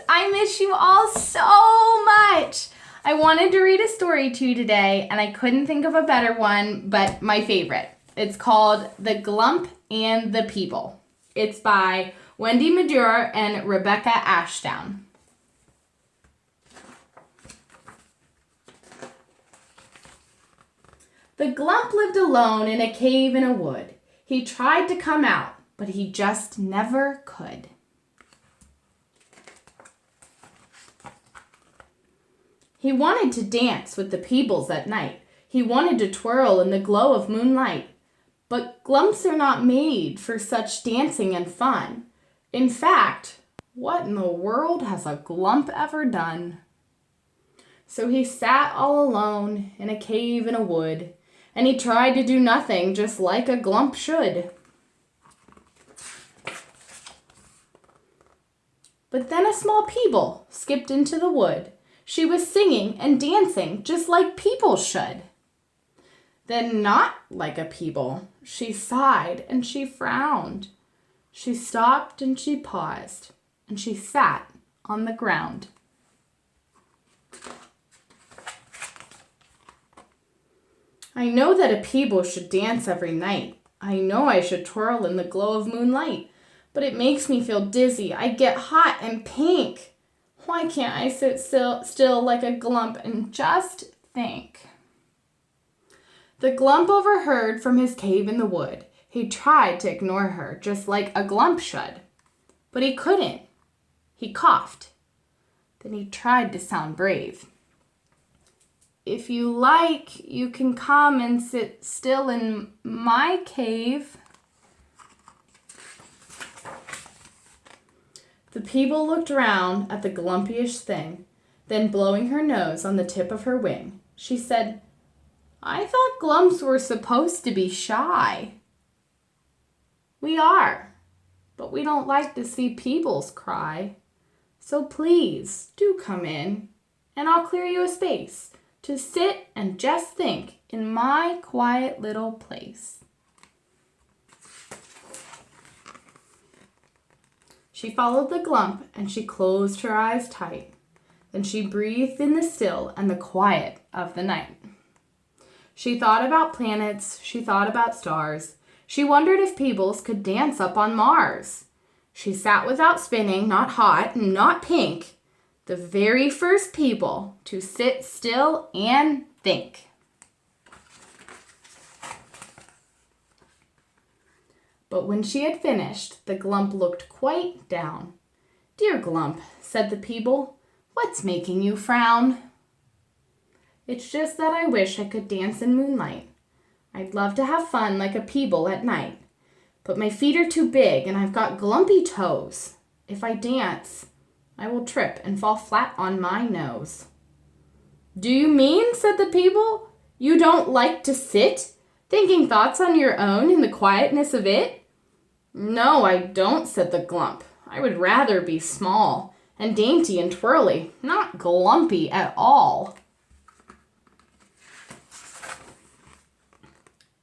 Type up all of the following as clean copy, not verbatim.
I miss you all so much. I wanted to read a story to you today, and I couldn't think of a better one, but my favorite. It's called The Glump and the Peeble. It's by Wendy Madure and Rebecca Ashdown. The Glump lived alone in a cave in a wood. He tried to come out, but he just never could. He wanted to dance with the Peebles at night. He wanted to twirl in the glow of moonlight. But Glumps are not made for such dancing and fun. In fact, what in the world has a Glump ever done? So he sat all alone in a cave in a wood, and he tried to do nothing just like a Glump should. But then a small Peeble skipped into the wood. She was singing and dancing just like people should. Then not like a Peeble. She sighed and she frowned. She stopped and she paused, and she sat on the ground. I know that a Peeble should dance every night. I know I should twirl in the glow of moonlight, but it makes me feel dizzy. I get hot and pink. Why can't I sit still like a Glump and just think? The Glump overheard from his cave in the wood. He tried to ignore her, just like a Glump should. But he couldn't. He coughed. Then he tried to sound brave. If you like, you can come and sit still in my cave. The Peeble looked round at the Glumpyish thing. Then, blowing her nose on the tip of her wing, she said, I thought Glumps were supposed to be shy. We are, but we don't like to see Peebles cry. So please do come in, and I'll clear you a space to sit and just think in my quiet little place. She followed the Glump, and she closed her eyes tight. Then she breathed in the still and the quiet of the night. She thought about planets, she thought about stars. She wondered if Peebles could dance up on Mars. She sat without spinning, not hot and not pink. The very first Peeble to sit still and think. But when she had finished, the Glump looked quite down. Dear Glump, said the Peeble, what's making you frown? It's just that I wish I could dance in moonlight. I'd love to have fun like a Peeble at night. But my feet are too big and I've got glumpy toes. If I dance, I will trip and fall flat on my nose. Do you mean, said the Peeble, you don't like to sit, thinking thoughts on your own in the quietness of it? No, I don't, said the Glump. I would rather be small and dainty and twirly, not glumpy at all.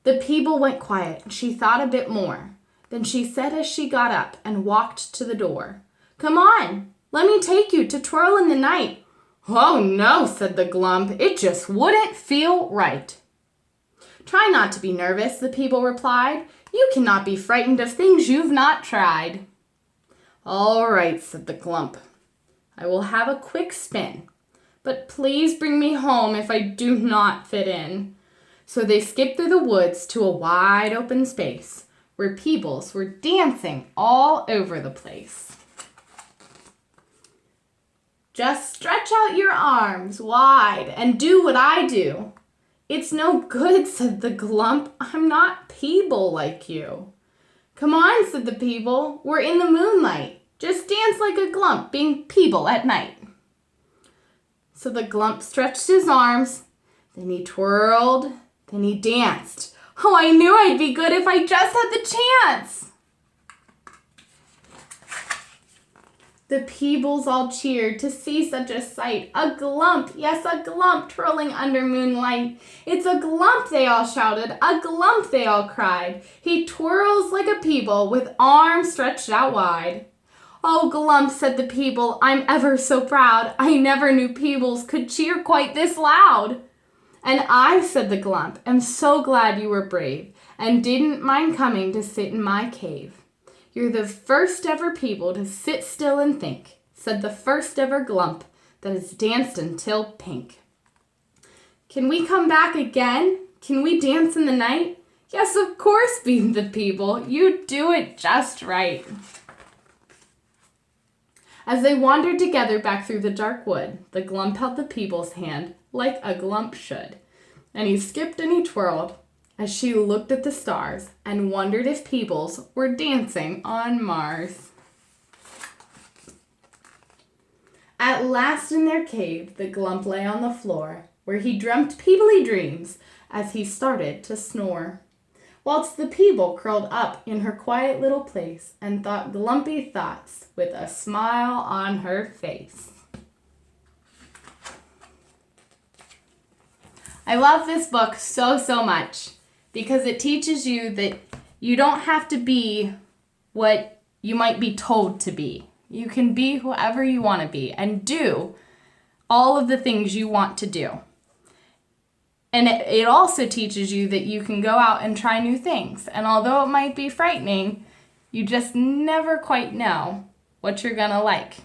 The Peeble went quiet. She thought a bit more. Then she said as she got up and walked to the door, Come on, let me take you to twirl in the night. Oh no, said the Glump. It just wouldn't feel right. Try not to be nervous, the Peeble replied. You cannot be frightened of things you've not tried. All right, said the Glump. I will have a quick spin, but please bring me home if I do not fit in. So they skipped through the woods to a wide open space where Peebles were dancing all over the place. Just stretch out your arms wide and do what I do. It's no good, said the Glump. I'm not Peeble like you. Come on, said the Peeble. We're in the moonlight. Just dance like a Glump being Peeble at night. So the Glump stretched his arms, then he twirled, then he danced. Oh, I knew I'd be good if I just had the chance. The Peebles all cheered to see such a sight. A Glump, yes, a Glump twirling under moonlight. It's a Glump, they all shouted. A Glump, they all cried. He twirls like a Peeble with arms stretched out wide. Oh, Glump, said the Peeble, I'm ever so proud. I never knew Peebles could cheer quite this loud. And I, said the Glump, am so glad you were brave and didn't mind coming to sit in my cave. You're the first ever Peeble to sit still and think, said the first ever Glump that has danced until pink. Can we come back again? Can we dance in the night? Yes, of course, beamed the Peeble. You do it just right. As they wandered together back through the dark wood, the Glump held the Peeble's hand like a Glump should. And he skipped and he twirled as she looked at the stars and wondered if Peebles were dancing on Mars. At last in their cave, the Glump lay on the floor, where he dreamt peebly dreams as he started to snore, whilst the Peeble curled up in her quiet little place and thought glumpy thoughts with a smile on her face. I love this book so much because it teaches you that you don't have to be what you might be told to be. You can be whoever you want to be and do all of the things you want to do. And it also teaches you that you can go out and try new things. And although it might be frightening, you just never quite know what you're going to like.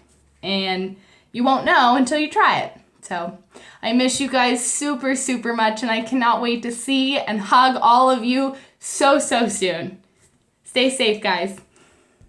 And you won't know until you try it. So I miss you guys super much, and I cannot wait to see and hug all of you so soon. Stay safe, guys.